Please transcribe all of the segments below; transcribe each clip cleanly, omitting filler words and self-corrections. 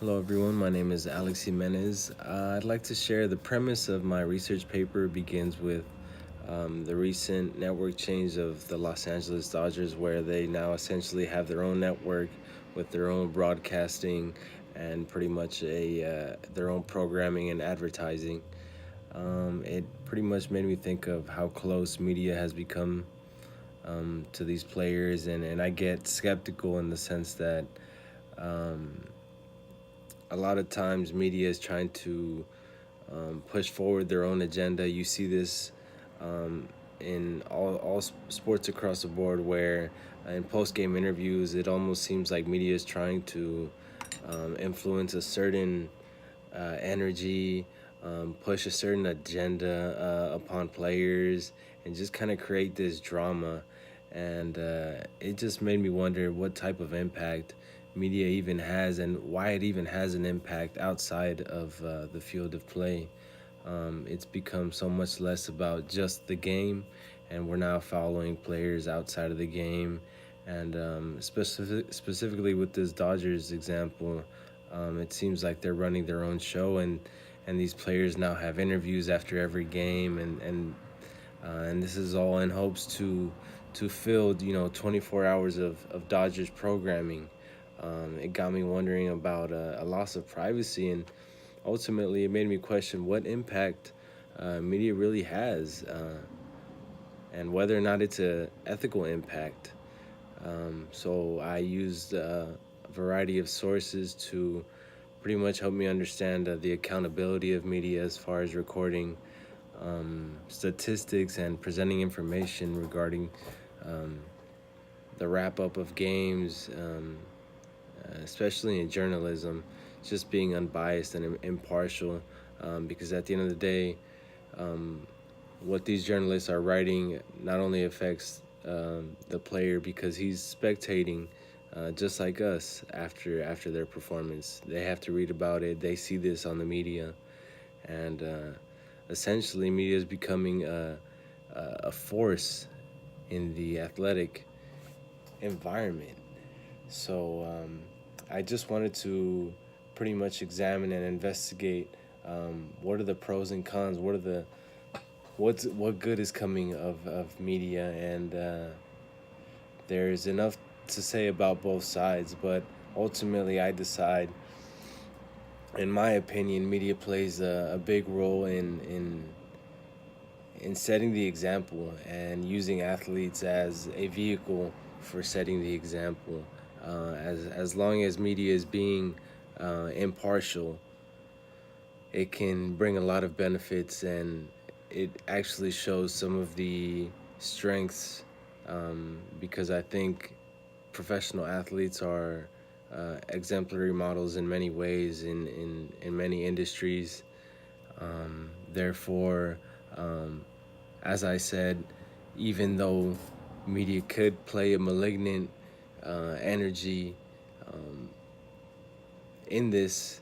Hello, everyone. My name is Alex Jimenez. I'd like to share the premise of my research paper begins with the recent network change of the Los Angeles Dodgers, where they now essentially have their own network with their own broadcasting and pretty much their own programming and advertising. It pretty much made me think of how close media has become to these players, and I get skeptical in the sense that um, a lot of times media is trying to push forward their own agenda. You see this um, in all sports across the board, where in post game interviews, it almost seems like media is trying to influence a certain energy, push a certain agenda upon players, and just kind of create this drama. And it just made me wonder what type of impact media even has and why it even has an impact outside of the field of play. It's become so much less about just the game, and we're now following players outside of the game. And specifically with this Dodgers example, it seems like they're running their own show, and these players now have interviews after every game, and this is all in hopes to fill 24 hours of Dodgers programming. It got me wondering about a loss of privacy, and ultimately it made me question what impact media really has, and whether or not it's a ethical impact. So I used a variety of sources to pretty much help me understand the accountability of media as far as recording statistics and presenting information regarding um, the wrap up of games, especially in journalism, just being unbiased and impartial. Because at the end of the day, um, what these journalists are writing not only affects the player because he's spectating just like us after their performance. They have to read about it. They see this on the media, and essentially, media is becoming a force in the athletic environment. So I just wanted to pretty much examine and investigate what are the pros and cons, what good is coming of media, and there's enough to say about both sides, but ultimately I decide, in my opinion, media plays a big role in setting the example and using athletes as a vehicle for setting the example. As long as media is being impartial, it can bring a lot of benefits, and it actually shows some of the strengths, because I think professional athletes are exemplary models in many ways in many industries. Therefore, um, as I said, even though media could play a malignant energy um, in this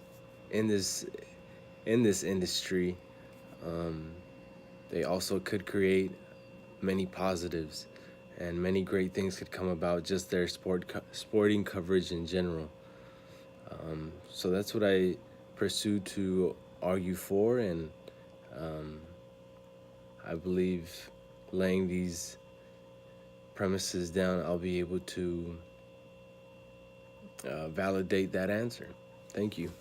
in this in this industry, um, they also could create many positives, and many great things could come about just their sporting coverage in general. So that's what I pursue to argue for, and um, I believe laying these premises down, I'll be able to validate that answer. Thank you.